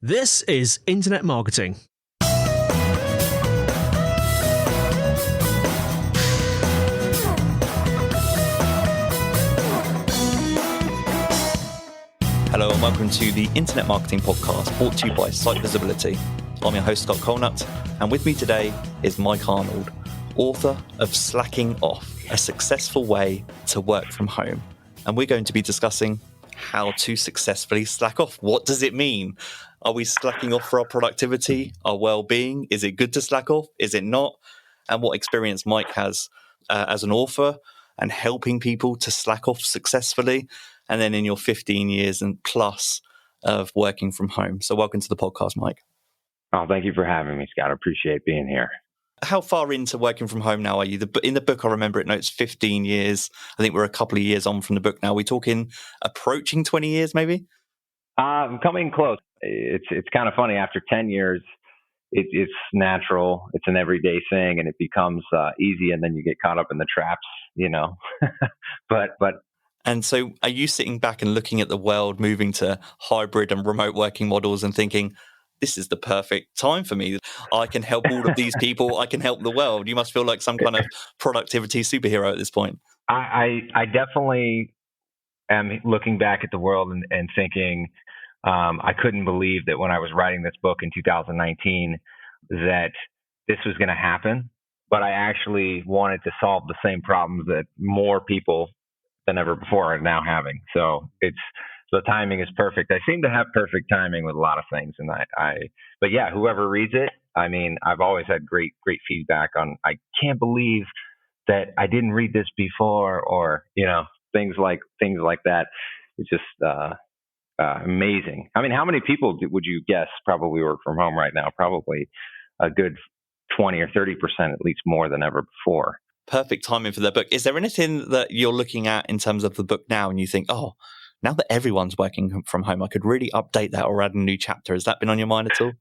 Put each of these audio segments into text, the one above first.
This is Internet Marketing. Hello and welcome to the Internet Marketing Podcast, brought to you by Site Visibility. I'm your host, Scott.colenutt, and with me today is Mike Arnold, author of Slacking Off, a successful way to work from home. And we're going to be discussing how to successfully slack off. What does it mean? Are we slacking off for our productivity, our well-being? Is it good to slack off? Is it not? And what experience Mike has as an author and helping people to slack off successfully. And then in your 15 years and plus of working from home. So welcome to the podcast, Mike. Oh, thank you for having me, Scott. I appreciate being here. How far into working from home now are you? In the book, I remember it notes 15 years. I think we're a couple of years on from the book now. Are we talking approaching 20 years maybe? Coming close. It's kind of funny. After 10 years, it's natural. It's an everyday thing, and it becomes easy, and then you get caught up in the traps, you know. But And so are you sitting back and looking at the world moving to hybrid and remote working models and thinking, this is the perfect time for me. I can help all of these people. I can help the world. You must feel like some kind of productivity superhero at this point. I definitely am looking back at the world and thinking I couldn't believe that when I was writing this book in 2019 that this was going to happen. But I actually wanted to solve the same problems that more people than ever before are now having. So the timing is perfect. I seem to have perfect timing with a lot of things. And but yeah, whoever reads it, I mean, I've always had great feedback on, I can't believe that I didn't read this before, or, you know, things like that. It's just amazing. I mean, how many people would you guess probably work from home right now? Probably a good 20 or 30%, at least more than ever before. Perfect timing for the book. Is there anything that you're looking at in terms of the book now and you think, oh, now that everyone's working from home, I could really update that or add a new chapter? Has that been on your mind at all?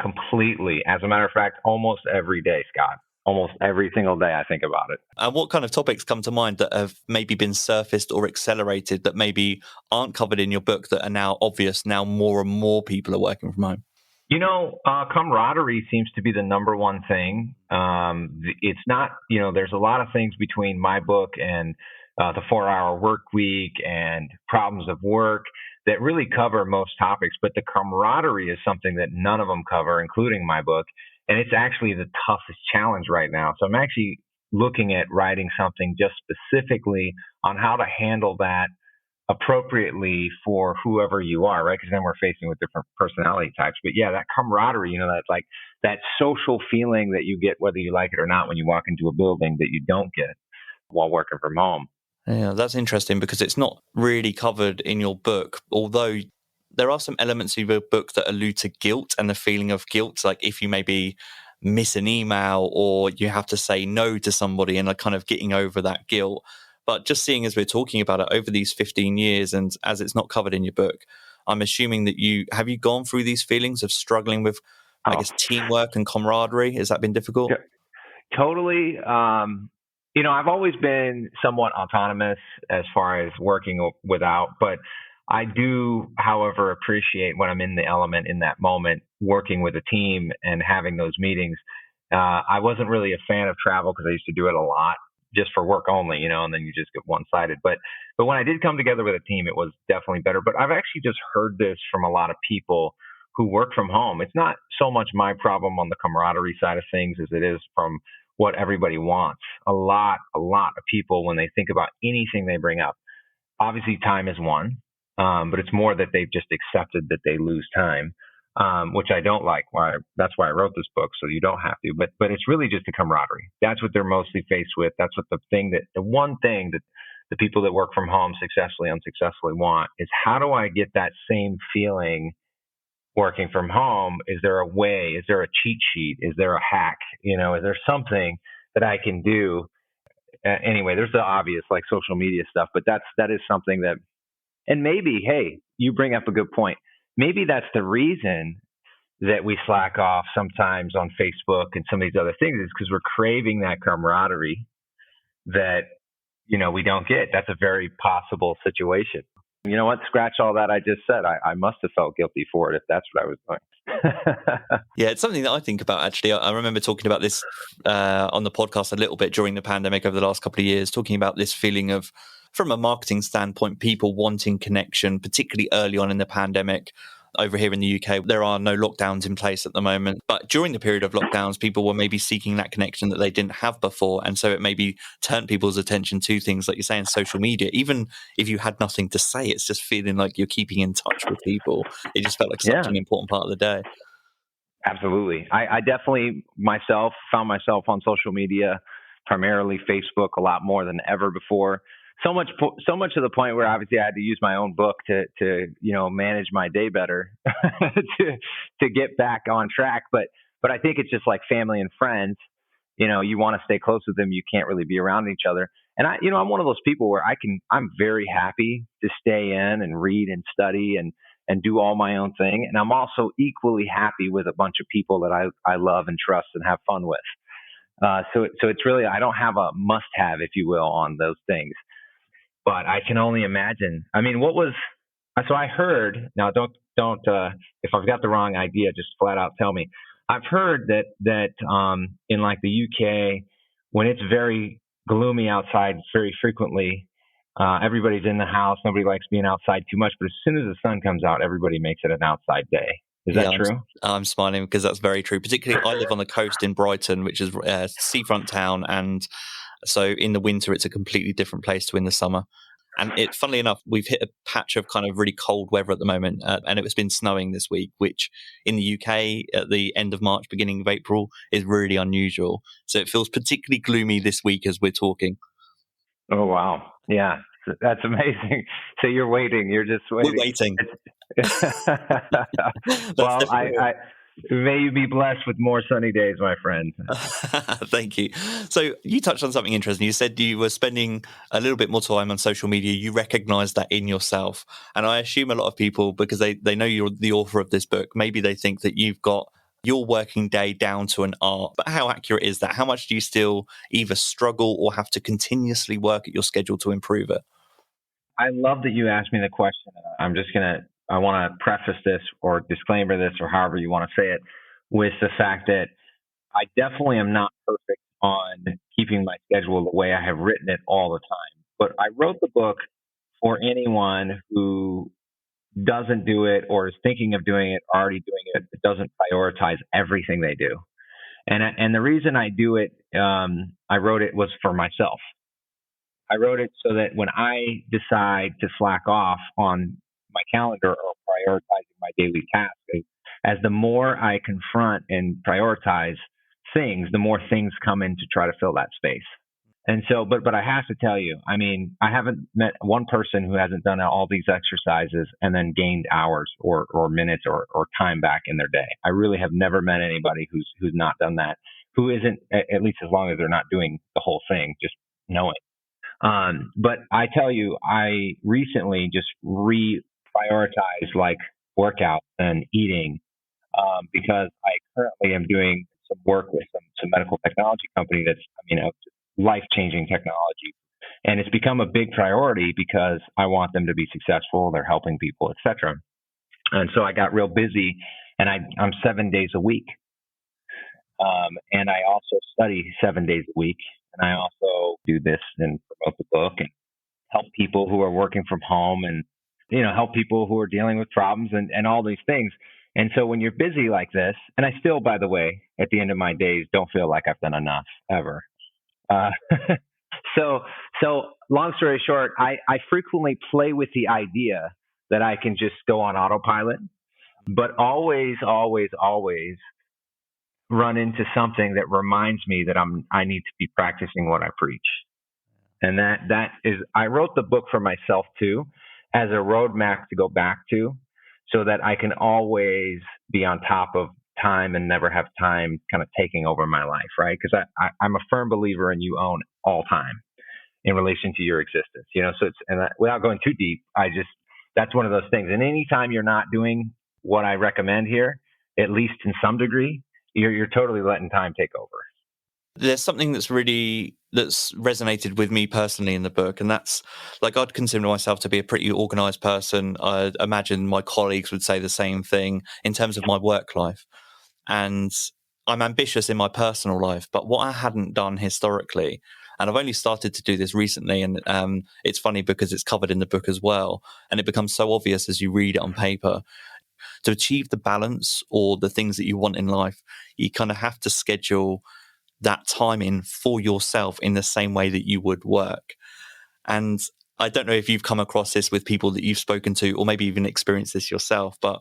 Completely. As a matter of fact, almost every day, Scott. Almost every single day I think about it. And what kind of topics come to mind that have maybe been surfaced or accelerated that maybe aren't covered in your book that are now obvious, now more and more people are working from home? You know, camaraderie seems to be the number one thing. It's not, you know, there's a lot of things between my book and the 4-Hour Work Week and Problems of Work that really cover most topics. But the camaraderie is something that none of them cover, including my book. And it's actually the toughest challenge right now. So I'm actually looking at writing something just specifically on how to handle that appropriately for whoever you are, right? Because then we're facing with different personality types. But yeah, that camaraderie, you know, that's like that social feeling that you get whether you like it or not when you walk into a building that you don't get while working from home. Yeah, that's interesting because it's not really covered in your book, although there are some elements of your book that allude to guilt and the feeling of guilt, like if you maybe miss an email or you have to say no to somebody and like kind of getting over that guilt. But just seeing as we're talking about it over these 15 years and as it's not covered in your book, I'm assuming that you gone through these feelings of struggling with, I guess, teamwork and camaraderie. Has that been difficult? Yeah, totally. You know, I've always been somewhat autonomous as far as working without, but I do, however, appreciate when I'm in the element in that moment, working with a team and having those meetings. I wasn't really a fan of travel because I used to do it a lot just for work only, you know, and then you just get one-sided. But when I did come together with a team, it was definitely better. But I've actually just heard this from a lot of people who work from home. It's not so much my problem on the camaraderie side of things as it is from what everybody wants. A lot of people, when they think about anything they bring up, obviously time is one, but it's more that they've just accepted that they lose time, which I don't like. That's why I wrote this book, so you don't have to. But it's really just a camaraderie. That's what they're mostly faced with. That's what the one thing that the people that work from home successfully, unsuccessfully want is, how do I get that same feeling working from home? Is there a way? Is there a cheat sheet? Is there a hack? You know, is there something that I can do? Anyway, there's the obvious like social media stuff, but that is something that, and maybe, hey, you bring up a good point. Maybe that's the reason that we slack off sometimes on Facebook and some of these other things, is because we're craving that camaraderie that, you know, we don't get. That's a very possible situation. You know what? Scratch all that I just said. I must have felt guilty for it if that's what I was doing. Yeah, it's something that I think about, actually. I remember talking about this on the podcast a little bit during the pandemic over the last couple of years, talking about this feeling of, from a marketing standpoint, people wanting connection, particularly early on in the pandemic. Over here in the UK, there are no lockdowns in place at the moment. But during the period of lockdowns, people were maybe seeking that connection that they didn't have before. And so it maybe turned people's attention to things like you're saying, social media. Even if you had nothing to say, it's just feeling like you're keeping in touch with people. It just felt like such Yeah. an important part of the day. Absolutely. I definitely found myself on social media, primarily Facebook, a lot more than ever before. So much to the point where obviously I had to use my own book to manage my day better to get back on track. But I think it's just like family and friends. You want to stay close with them. You can't really be around each other. And I'm one of those people where I'm very happy to stay in and read and study and do all my own thing. And I'm also equally happy with a bunch of people that I love and trust and have fun with. So it's really, I don't have a must have, if you will, on those things. But I can only imagine. I mean, so I heard, now don't, if I've got the wrong idea, just flat out tell me. I've heard that in like the UK, when it's very gloomy outside very frequently, everybody's in the house. Nobody likes being outside too much. But as soon as the sun comes out, everybody makes it an outside day. Is that true? I'm smiling because that's very true. Particularly, I live on the coast in Brighton, which is a seafront town. And so in the winter, it's a completely different place to in the summer. And funnily enough, we've hit a patch of kind of really cold weather at the moment. And it's been snowing this week, which in the UK at the end of March, beginning of April is really unusual. So it feels particularly gloomy this week as we're talking. Oh, wow. Yeah, that's amazing. So you're waiting. You're just waiting. We're waiting. Well, may you be blessed with more sunny days, my friend. Thank you. So you touched on something interesting. You said you were spending a little bit more time on social media. You recognize that in yourself. And I assume a lot of people, because they know you're the author of this book, maybe they think that you've got your working day down to an art. But how accurate is that? How much do you still either struggle or have to continuously work at your schedule to improve it? I love that you asked me the question. I want to preface this or disclaimer this or however you want to say it with the fact that I definitely am not perfect on keeping my schedule the way I have written it all the time. But I wrote the book for anyone who doesn't do it or is thinking of doing it, already doing it, but doesn't prioritize everything they do. And the reason I do it, I wrote it was for myself. I wrote it so that when I decide to slack off on my calendar or prioritizing my daily tasks, as the more I confront and prioritize things, the more things come in to try to fill that space. And so, but I have to tell you, I mean, I haven't met one person who hasn't done all these exercises and then gained hours or minutes or time back in their day. I really have never met anybody who's not done that, who isn't, at least as long as they're not doing the whole thing, just knowing. But I tell you, I recently just reprioritized like workouts and eating, because I currently am doing some work with some medical technology company that's, life-changing technology. And it's become a big priority because I want them to be successful. They're helping people, et cetera. And so I got real busy, and I'm 7 days a week. And I also study 7 days a week. And I also do this and promote the book and help people who are working from home and, help people who are dealing with problems and all these things. And so when you're busy like this, and I still, by the way, at the end of my days, don't feel like I've done enough ever. So long story short, I frequently play with the idea that I can just go on autopilot, but always run into something that reminds me that I need to be practicing what I preach. And that is, I wrote the book for myself too, as a roadmap to go back to, so that I can always be on top of time and never have time kind of taking over my life, right? Because I'm a firm believer in you own all time in relation to your existence, so without going too deep, that's one of those things. And anytime you're not doing what I recommend here, at least in some degree, you're totally letting time take over. There's something that's resonated with me personally in the book, and that's like I'd consider myself to be a pretty organized person. I imagine my colleagues would say the same thing in terms of my work life. And I'm ambitious in my personal life, but what I hadn't done historically, and I've only started to do this recently, and it's funny because it's covered in the book as well, and it becomes so obvious as you read it on paper. To achieve the balance or the things that you want in life, you kind of have to schedule that time in for yourself in the same way that you would work. And I don't know if you've come across this with people that you've spoken to, or maybe even experienced this yourself, but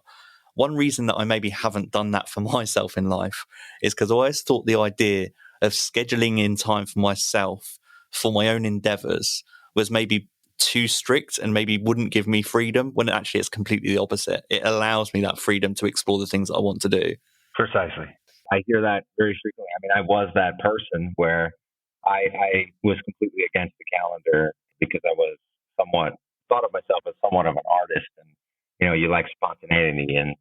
one reason that I maybe haven't done that for myself in life is because I always thought the idea of scheduling in time for myself for my own endeavors was maybe too strict and maybe wouldn't give me freedom, when actually it's completely the opposite. It allows me that freedom to explore the things that I want to do. Precisely. I hear that very frequently. I mean, I was that person where I was completely against the calendar because I was somewhat thought of myself as somewhat of an artist, and you like spontaneity and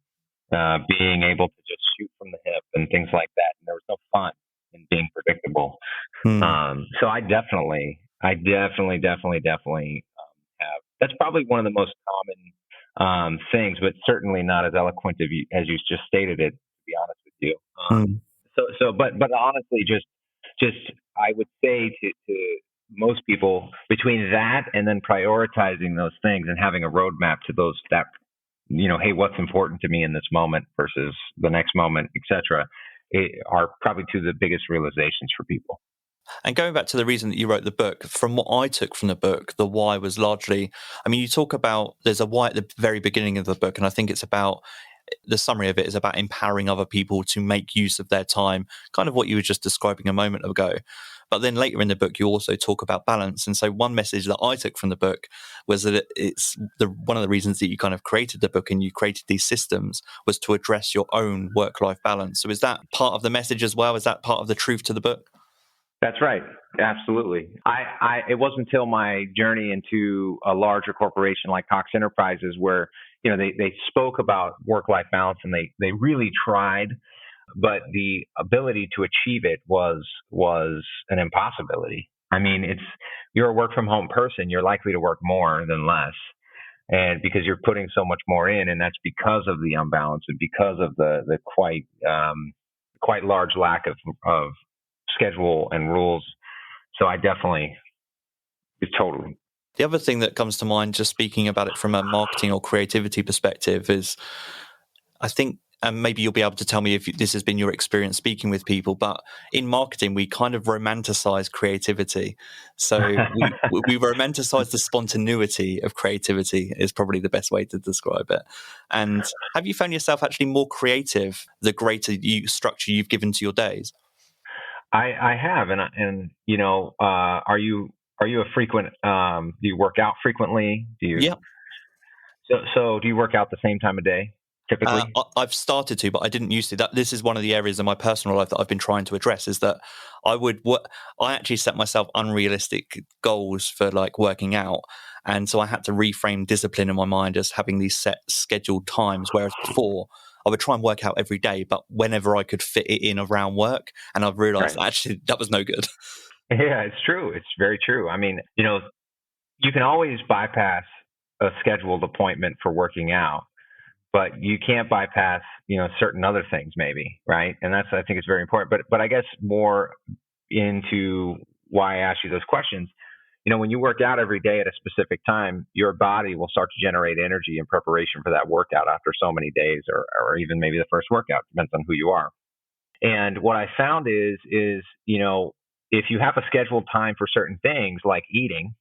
being able to just shoot from the hip and things like that. And there was no fun in being predictable. So I definitely have. That's probably one of the most common things, but certainly not as eloquent as you just stated it. To be honest with you. But honestly, just I would say to most people, between that and then prioritizing those things and having a roadmap to those that hey, what's important to me in this moment versus the next moment, etc., are probably two of the biggest realizations for people. And going back to the reason that you wrote the book, from what I took from the book, the why was largely, I mean, you talk about, there's a why at the very beginning of the book, and I think it's about, the summary of it is about empowering other people to make use of their time, kind of what you were just describing a moment ago. But then later in the book, you also talk about balance. And so one message that I took from the book was that it's one of the reasons that you kind of created the book and you created these systems was to address your own work-life balance. So is that part of the message as well? Is that part of the truth to the book? That's right. Absolutely. It wasn't until my journey into a larger corporation like Cox Enterprises where, they spoke about work-life balance and they really tried, but the ability to achieve it was an impossibility. I mean, you're a work from home person, you're likely to work more than less. And because you're putting so much more in, and that's because of the imbalance and because of the quite large lack of schedule and rules. So I definitely, totally. The other thing that comes to mind, just speaking about it from a marketing or creativity perspective, is I think, and maybe you'll be able to tell me if this has been your experience speaking with people, but in marketing, we kind of romanticize creativity. So we romanticize the spontaneity of creativity is probably the best way to describe it. And have you found yourself actually more creative the greater structure you've given to your days? I have, and are you a frequent? Do you work out frequently? Yeah. So do you work out the same time of day typically? I've started to, but I didn't used to. This is one of the areas in my personal life that I've been trying to address. Is that I actually set myself unrealistic goals for like working out, and so I had to reframe discipline in my mind as having these set scheduled times. Whereas before, I would try and work out every day, but whenever I could fit it in around work. And I've realized actually that was no good. Yeah, it's true. It's very true. I mean, you can always bypass a scheduled appointment for working out, but you can't bypass, certain other things maybe, right? And I think it's very important. But I guess more into why I asked you those questions, when you work out every day at a specific time, your body will start to generate energy in preparation for that workout after so many days or even maybe the first workout, depends on who you are. And what I found is, if you have a scheduled time for certain things like eating,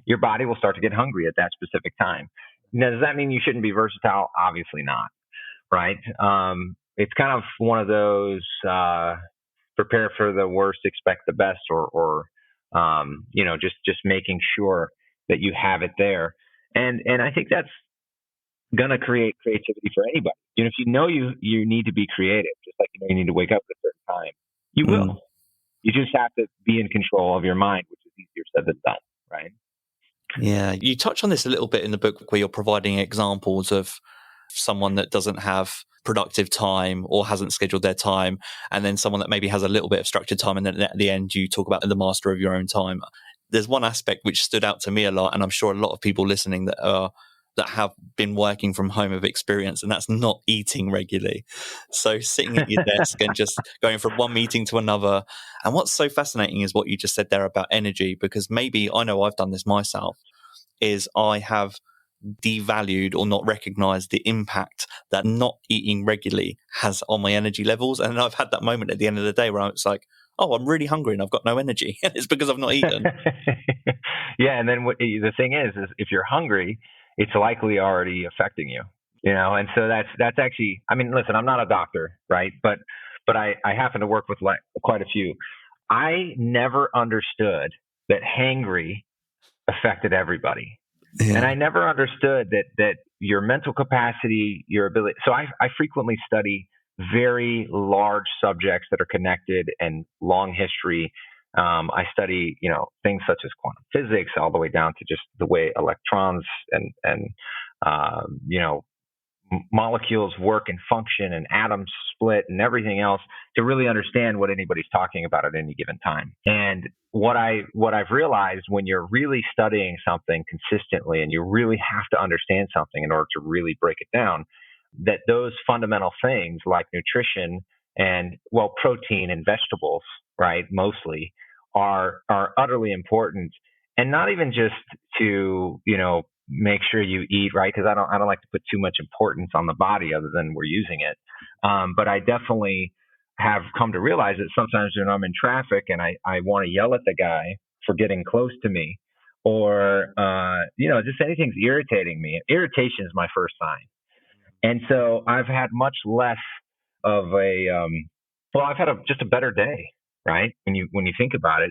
your body will start to get hungry at that specific time. Now, does that mean you shouldn't be versatile? Obviously not, right? It's kind of one of those prepare for the worst, expect the best, or just making sure that you have it there. And I think that's going to create creativity for anybody. If you need to be creative, just like you need to wake up at a certain time, you will. You just have to be in control of your mind, which is easier said than done, right? Yeah, you touch on this a little bit in the book where you're providing examples of someone that doesn't have productive time or hasn't scheduled their time, and then someone that maybe has a little bit of structured time, and then at the end you talk about the master of your own time. There's one aspect which stood out to me a lot, and I'm sure a lot of people listening that have been working from home have experienced, and that's not eating regularly. So sitting at your desk and just going from one meeting to another. And what's so fascinating is what you just said there about energy, because maybe I know I've done this myself, is I have devalued or not recognized the impact that not eating regularly has on my energy levels. And I've had that moment at the end of the day where it's like, oh, I'm really hungry and I've got no energy. And it's because I've not eaten. Yeah. And then the thing is if you're hungry, it's likely already affecting you, and so that's actually, I mean, listen, I'm not a doctor, right? But I happen to work with quite a few. I never understood that hangry affected everybody. Yeah. And I never understood that your mental capacity, your ability. So I frequently study very large subjects that are connected and long history. I study, things such as quantum physics, all the way down to just the way electrons and molecules work and function, and atoms split, and everything else, to really understand what anybody's talking about at any given time. And what I've realized, when you're really studying something consistently and you really have to understand something in order to really break it down, that those fundamental things like nutrition and, protein and vegetables, right, mostly are utterly important. And not even just to, make sure you eat right, because I don't like to put too much importance on the body other than we're using it. But I definitely have come to realize that sometimes when I'm in traffic and I want to yell at the guy for getting close to me, or just anything's irritating me. Irritation is my first sign. And so I've had much less of I've had just a better day, right? When you think about it,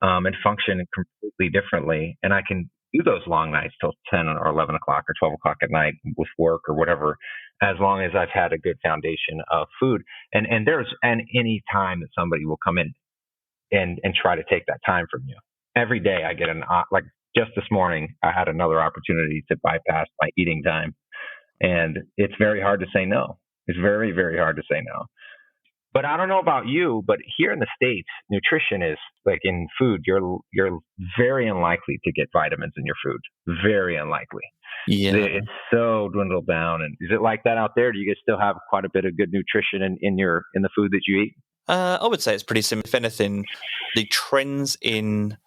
and function completely differently. And I can do those long nights till 10 or 11 o'clock or 12 o'clock at night with work or whatever, as long as I've had a good foundation of food. And any time that somebody will come in and try to take that time from you. Every day I get like just this morning, I had another opportunity to bypass my eating time. And it's very hard to say no. It's very, very hard to say no. But I don't know about you, but here in the States, nutrition is like in food, you're very unlikely to get vitamins in your food. Very unlikely. Yeah. It's so dwindled down. And is it like that out there? Do you guys still have quite a bit of good nutrition in the food that you eat? I would say it's pretty similar. If anything, the trends in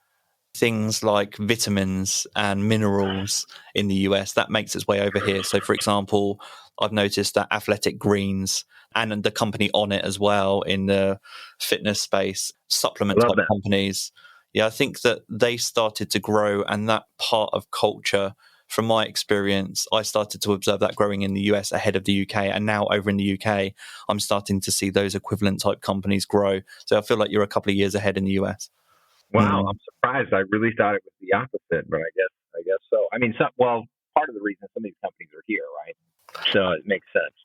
things like vitamins and minerals in the US, that makes its way over here. So, for example, I've noticed that Athletic Greens and the company On It as well in the fitness space, supplement type companies. Yeah, I think that they started to grow, and that part of culture, from my experience, I started to observe that growing in the US ahead of the UK. And now over in the UK, I'm starting to see those equivalent type companies grow. So I feel like you're a couple of years ahead in the US. Wow, I'm surprised. I really thought it was the opposite, but I guess so. I mean, part of the reason some of these companies are here, right? So it makes sense.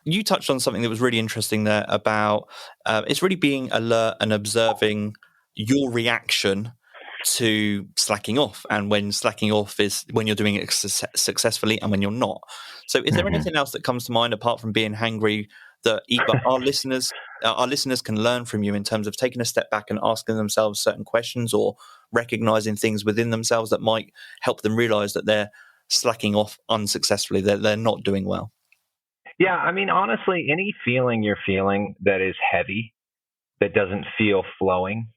You touched on something that was really interesting there about it's really being alert and observing your reaction to slacking off, and when slacking off is when you're doing it successfully and when you're not. So is there anything else that comes to mind apart from being hangry that our listeners can learn from you in terms of taking a step back and asking themselves certain questions, or recognizing things within themselves that might help them realize that they're slacking off unsuccessfully, that they're not doing well? Yeah, I mean, honestly, any feeling you're feeling that is heavy, that doesn't feel flowing,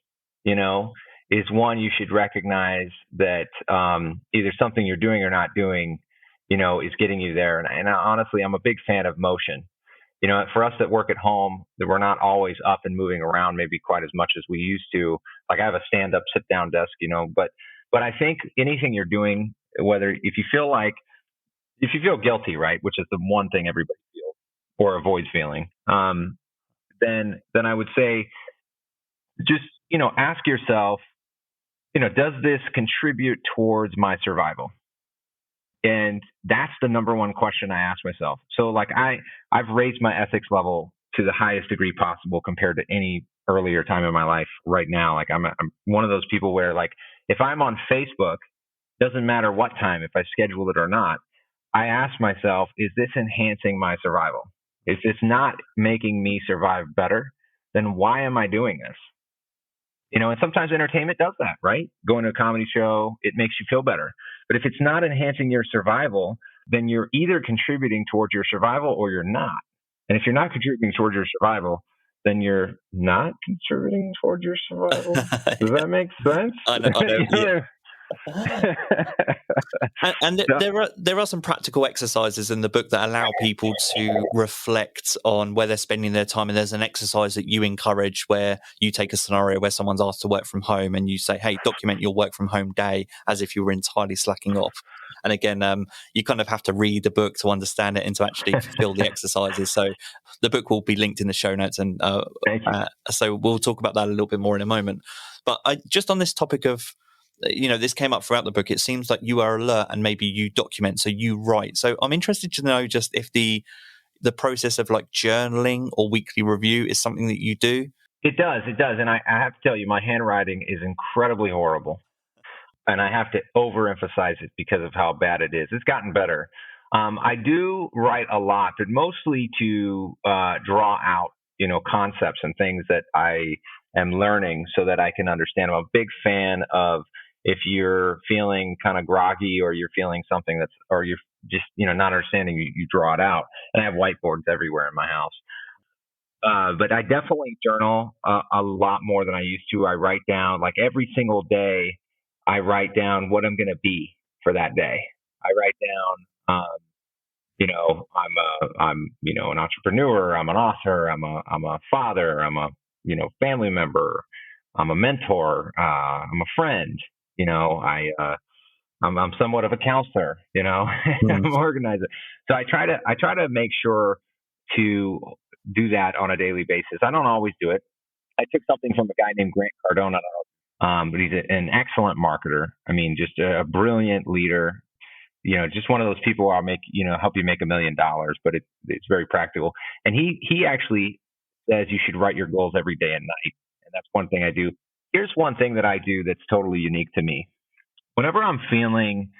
is one you should recognize that either something you're doing or not doing, is getting you there. And honestly, I'm a big fan of motion. For us that work at home, that we're not always up and moving around maybe quite as much as we used to. Like I have a stand-up, sit-down desk, but I think anything you're doing, if you feel guilty, right, which is the one thing everybody feels or avoids feeling, then I would say just, ask yourself, does this contribute towards my survival? And that's the number one question I ask myself. So like I've raised my ethics level to the highest degree possible compared to any earlier time in my life right now. Like I'm one of those people where, like, if I'm on Facebook, doesn't matter what time, if I schedule it or not, I ask myself, is this enhancing my survival? If it's not making me survive better, then why am I doing this? And sometimes entertainment does that, right? Going to a comedy show, it makes you feel better. But if it's not enhancing your survival, then you're either contributing towards your survival or you're not. And if you're not contributing towards your survival, then you're not contributing towards your survival. Does that make sense? I know. Yeah. And there are some practical exercises in the book that allow people to reflect on where they're spending their time. And there's an exercise that you encourage where you take a scenario where someone's asked to work from home and you say, hey, document your work from home day as if you were entirely slacking off. And again, you kind of have to read the book to understand it and to actually fulfill the exercises. So the book will be linked in the show notes. And so we'll talk about that a little bit more in a moment. But just on this topic of, this came up throughout the book. It seems like you are alert and maybe you document, so you write. So I'm interested to know just if the process of like journaling or weekly review is something that you do. It does. And I have to tell you, my handwriting is incredibly horrible. And I have to overemphasize it because of how bad it is. It's gotten better. I do write a lot, but mostly to draw out, concepts and things that I am learning so that I can understand. I'm a big fan of, if you're feeling kind of groggy or you're feeling something or you're just, not understanding, you draw it out. And I have whiteboards everywhere in my house. But I definitely journal a lot more than I used to. I write down, like, every single day, I write down what I'm going to be for that day. I write down, I'm an entrepreneur. I'm an author. I'm a father. I'm a, family member. I'm a mentor. I'm a friend. I'm somewhat of a counselor. I'm an organizer. So I try to make sure to do that on a daily basis. I don't always do it. I took something from a guy named Grant Cardone, but he's an excellent marketer. I mean, just a brilliant leader. Just one of those people where I'll help you make $1 million, but it's very practical. And he actually says you should write your goals every day and night. And that's one thing I do. Here's one thing that I do that's totally unique to me. Whenever I'm feeling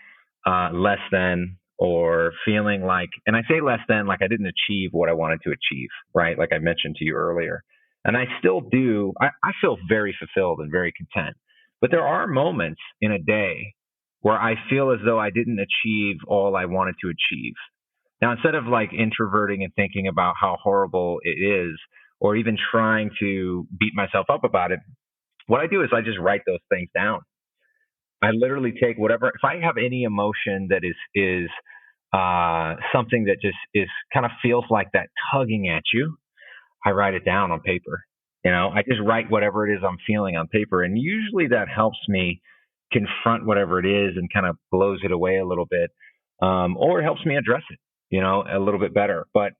less than, or feeling like, and I say less than, like I didn't achieve what I wanted to achieve, right? Like I mentioned to you earlier. And I still do. I feel very fulfilled and very content. But there are moments in a day where I feel as though I didn't achieve all I wanted to achieve. Now, instead of like introverting and thinking about how horrible it is, or even trying to beat myself up about it, what I do is I just write those things down. I literally take whatever, if I have any emotion that is something that just is kind of feels like that tugging at you, I write it down on paper. I just write whatever it is I'm feeling on paper. And usually that helps me confront whatever it is and kind of blows it away a little bit. Or it helps me address it, a little bit better. But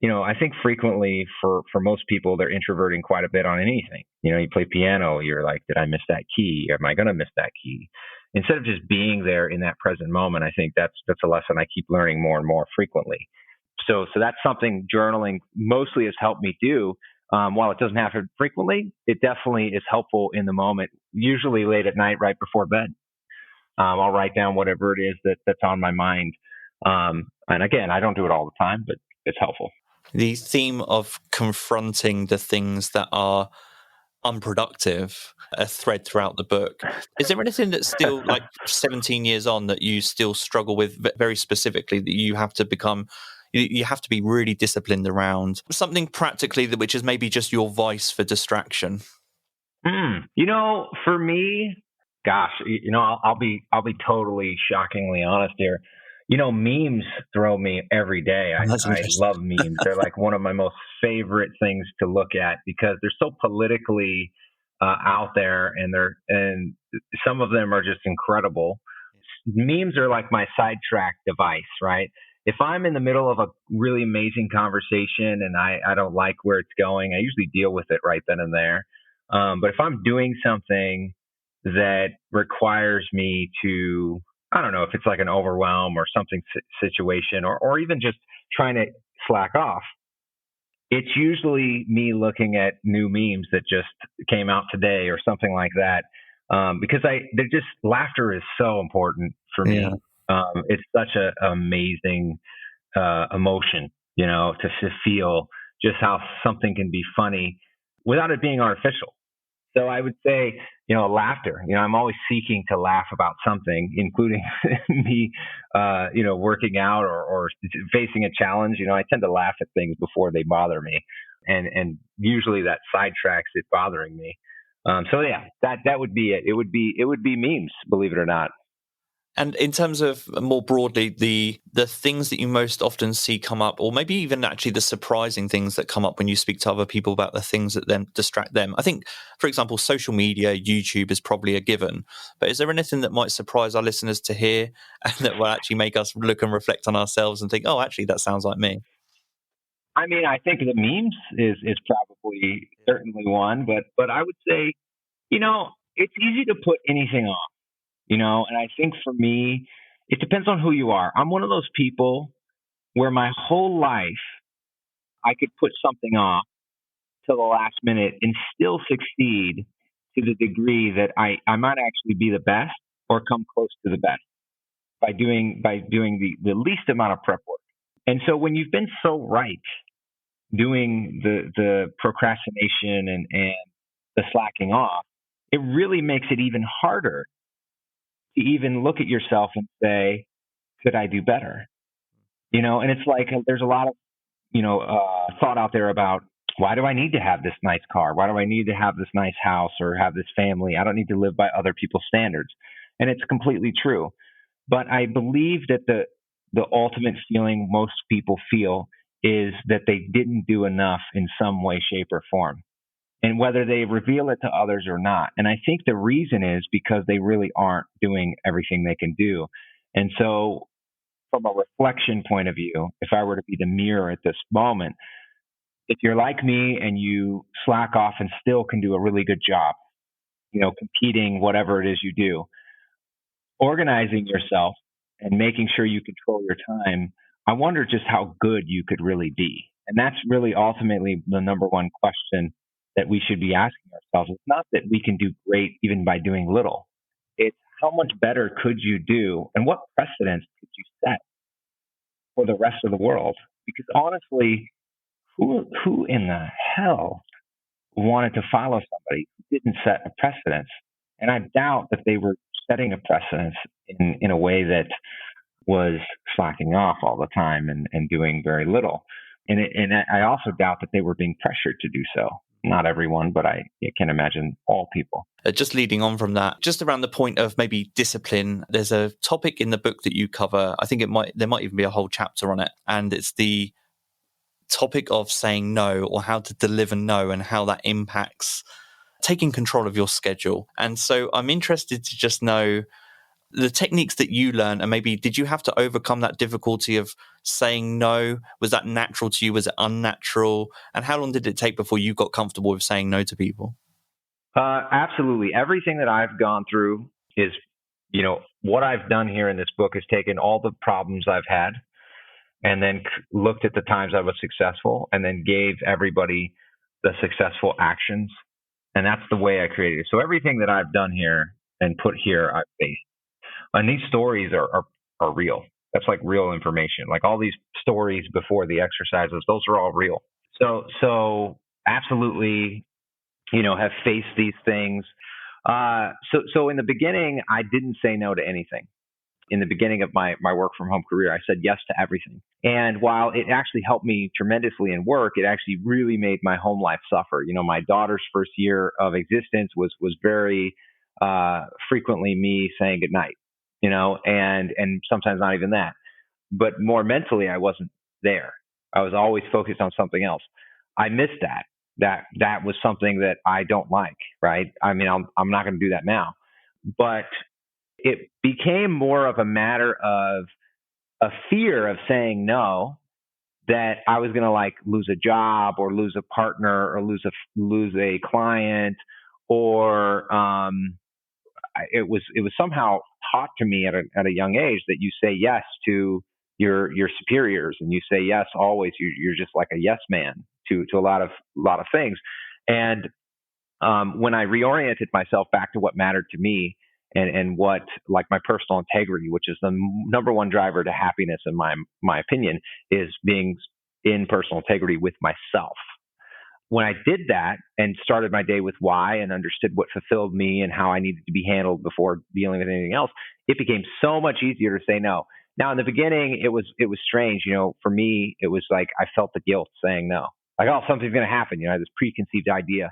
I think frequently for most people, they're introverting quite a bit on anything. You play piano, you're like, did I miss that key? Am I going to miss that key? Instead of just being there in that present moment, I think that's a lesson I keep learning more and more frequently. So that's something journaling mostly has helped me do. While it doesn't happen frequently, it definitely is helpful in the moment, usually late at night, right before bed. I'll write down whatever it is that's on my mind. And again, I don't do it all the time, but it's helpful. The theme of confronting the things that are unproductive, a thread throughout the book. Is there anything that's still, like 17 years on, that you still struggle with very specifically, that you have to become, you have to be really disciplined around? Something practically which is maybe just your vice for distraction? For me, gosh, I'll be totally shockingly honest here. Memes throw me every day. I love memes. They're like one of my most favorite things to look at because they're so politically out there, and some of them are just incredible. Memes are like my sidetrack device, right? If I'm in the middle of a really amazing conversation and I don't like where it's going, I usually deal with it right then and there. But if I'm doing something that requires me to, I don't know, if it's like an overwhelm or something situation, or even just trying to slack off, it's usually me looking at new memes that just came out today or something like that. Because laughter is so important for me. Yeah. It's such an amazing emotion. to feel just how something can be funny without it being artificial. So I would say, laughter. I'm always seeking to laugh about something, including me, working out or facing a challenge. I tend to laugh at things before they bother me, and usually that sidetracks it bothering me. So yeah, that would be it. It would be memes, believe it or not. And in terms of more broadly, the things that you most often see come up, or maybe even actually the surprising things that come up when you speak to other people about the things that then distract them. I think, for example, social media, YouTube is probably a given. But is there anything that might surprise our listeners to hear and that will actually make us look and reflect on ourselves and think, oh, actually, that sounds like me? I mean, I think the memes is probably certainly one, but I would say, it's easy to put anything off. And I think for me, it depends on who you are. I'm one of those people where my whole life I could put something off till the last minute and still succeed to the degree that I might actually be the best or come close to the best by doing the least amount of prep work. And so when you've been so right doing the procrastination and the slacking off, it really makes it even harder to even look at yourself and say, could I do better? And it's like there's a lot of, thought out there about, why do I need to have this nice car? Why do I need to have this nice house or have this family? I don't need to live by other people's standards. And it's completely true. But I believe that the ultimate feeling most people feel is that they didn't do enough in some way, shape, or form. And whether they reveal it to others or not. And I think the reason is because they really aren't doing everything they can do. And so from a reflection point of view, if I were to be the mirror at this moment, if you're like me and you slack off and still can do a really good job, competing, whatever it is you do, organizing yourself and making sure you control your time, I wonder just how good you could really be. And that's really ultimately the number one question that we should be asking ourselves. It's not that we can do great even by doing little. It's how much better could you do and what precedents could you set for the rest of the world? Because honestly, who in the hell wanted to follow somebody who didn't set a precedence? And I doubt that they were setting a precedence in a way that was slacking off all the time and doing very little. And I also doubt that they were being pressured to do so. Not everyone, but I can imagine all people. Just leading on from that, just around the point of maybe discipline, there's a topic in the book that you cover. I think there might even be a whole chapter on it. And it's the topic of saying no, or how to deliver no, and how that impacts taking control of your schedule. And so I'm interested to just know the techniques that you learn, and maybe did you have to overcome that difficulty of saying no? Was that natural to you? Was it unnatural? And how long did it take before you got comfortable with saying no to people? Absolutely. Everything that I've gone through is, what I've done here in this book is taken all the problems I've had and then looked at the times I was successful and then gave everybody the successful actions. And that's the way I created it. So everything that I've done here and put here, I've faced. And these stories are real. That's like real information. Like all these stories before the exercises, those are all real. So absolutely, have faced these things. So in the beginning, I didn't say no to anything. In the beginning of my work from home career, I said yes to everything. And while it actually helped me tremendously in work, it actually really made my home life suffer. My daughter's first year of existence was very frequently me saying goodnight, and sometimes not even that. But more mentally, I wasn't there. I was always focused on something else. I missed that. That was something that I don't like, right? I mean, I'm not going to do that now. But it became more of a matter of a fear of saying no, that I was going to lose a job or lose a partner or lose a client, or it was somehow taught to me at a young age that you say yes to your superiors and you say yes always. You're just like a yes man to a lot of things. And when I reoriented myself back to what mattered to me and what, like, my personal integrity, which is the number one driver to happiness in my opinion, is being in personal integrity with myself. When I did that and started my day with why and understood what fulfilled me and how I needed to be handled before dealing with anything else, it became so much easier to say no. Now, in the beginning, it was strange. For me, it was like I felt the guilt saying no. Like, oh, something's going to happen. I had this preconceived idea.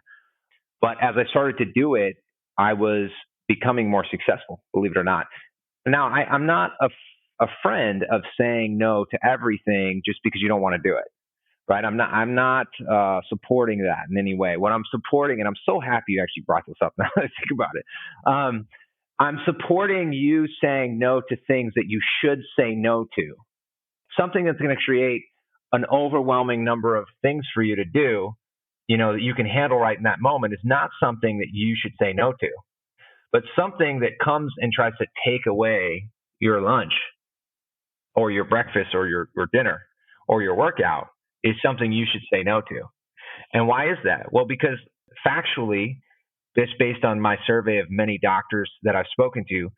But as I started to do it, I was becoming more successful, believe it or not. Now, I'm not a friend of saying no to everything just because you don't want to do it, right? I'm not supporting that in any way. What I'm supporting, and I'm so happy you actually brought this up now that I think about it, I'm supporting you saying no to things that you should say no to. Something that's going to create an overwhelming number of things for you to do, that you can handle right in that moment is not something that you should say no to. But something that comes and tries to take away your lunch or your breakfast or your dinner or your workout is something you should say no to. And why is that? Well, because factually, this based on my survey of many doctors that I've spoken to,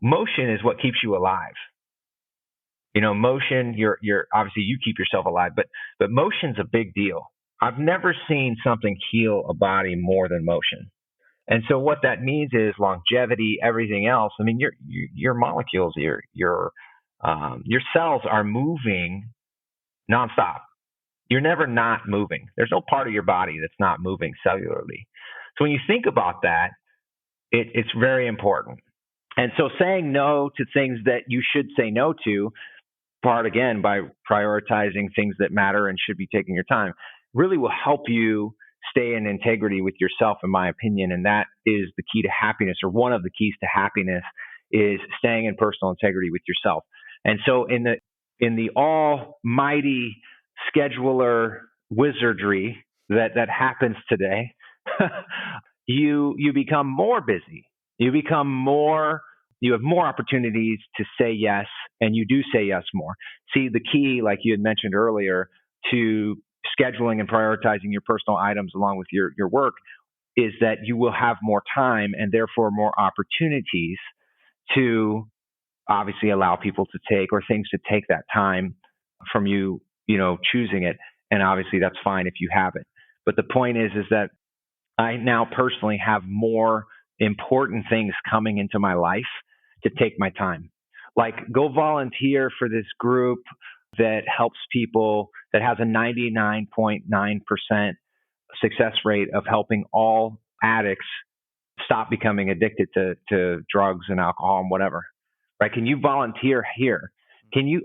motion is what keeps you alive. Motion, you're obviously you keep yourself alive, but motion's a big deal. I've never seen something heal a body more than motion. And so what that means is longevity, everything else. I mean, your molecules, your cells are moving nonstop. You're never not moving. There's no part of your body that's not moving cellularly. So when you think about that, it's very important. And so saying no to things that you should say no to, part again by prioritizing things that matter and should be taking your time, really will help you stay in integrity with yourself, in my opinion. And that is the key to happiness, or one of the keys to happiness is staying in personal integrity with yourself. And so in the almighty scheduler wizardry that happens today, you become more busy. You have more opportunities to say yes, and you do say yes more. See, the key, like you had mentioned earlier, to scheduling and prioritizing your personal items along with your work is that you will have more time and therefore more opportunities to obviously allow people to take, or things to take that time from you, choosing it. And obviously that's fine if you have it. But the point is that I now personally have more important things coming into my life to take my time. Like, go volunteer for this group that helps people, that has a 99.9% success rate of helping all addicts stop becoming addicted to drugs and alcohol and whatever. Right? Can you volunteer here? Can you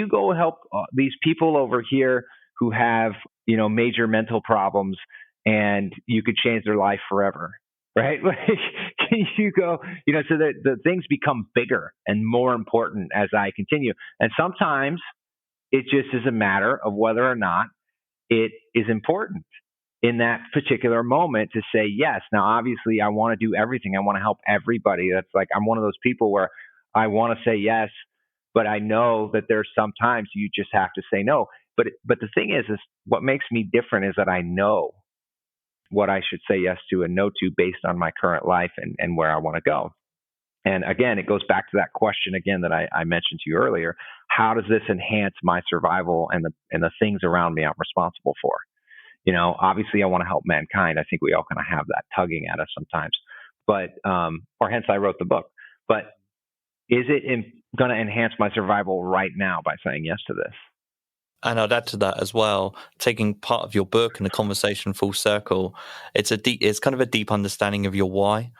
go help these people over here who have, major mental problems, and you could change their life forever? Right? Can you go, so that the things become bigger and more important as I continue. And sometimes it just is a matter of whether or not it is important in that particular moment to say yes. Now, obviously, I want to do everything. I want to help everybody. That's like, I'm one of those people where I want to say yes, but I know that there's sometimes you just have to say no. But the thing is what makes me different is that I know what I should say yes to and no to based on my current life and where I want to go. And again, it goes back to that question again that I mentioned to you earlier. How does this enhance my survival and the things around me I'm responsible for? Obviously I want to help mankind. I think we all kind of have that tugging at us sometimes, but, or hence I wrote the book. But is it going to enhance my survival right now by saying yes to this? And I'd add to that as well, taking part of your book and the conversation full circle, it's kind of a deep understanding of your why.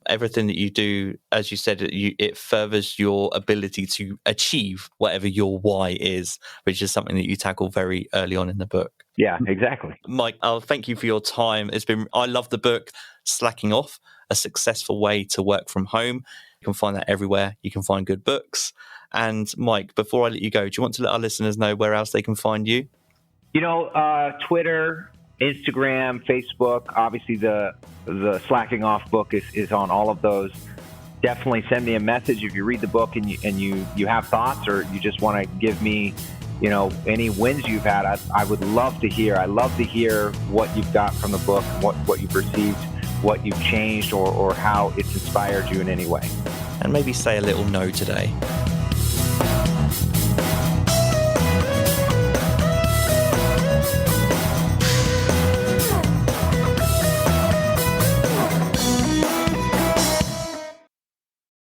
Everything that you do, as you said, it furthers your ability to achieve whatever your why is, which is something that you tackle very early on in the book. Yeah, exactly. Mike, I'll thank you for your time. I love the book, Slacking Off, A Successful Way to Work from Home. You can find that everywhere. You can find good books. And Mike, before I let you go, do you want to let our listeners know where else they can find you? Twitter, Instagram, Facebook. Obviously, the Slacking Off book is on all of those. Definitely send me a message if you read the book and you have thoughts, or you just want to give me, any wins you've had. I would love to hear. I love to hear what you've got from the book, what you've received, what you've changed, or how it's inspired you in any way. And maybe say a little no today.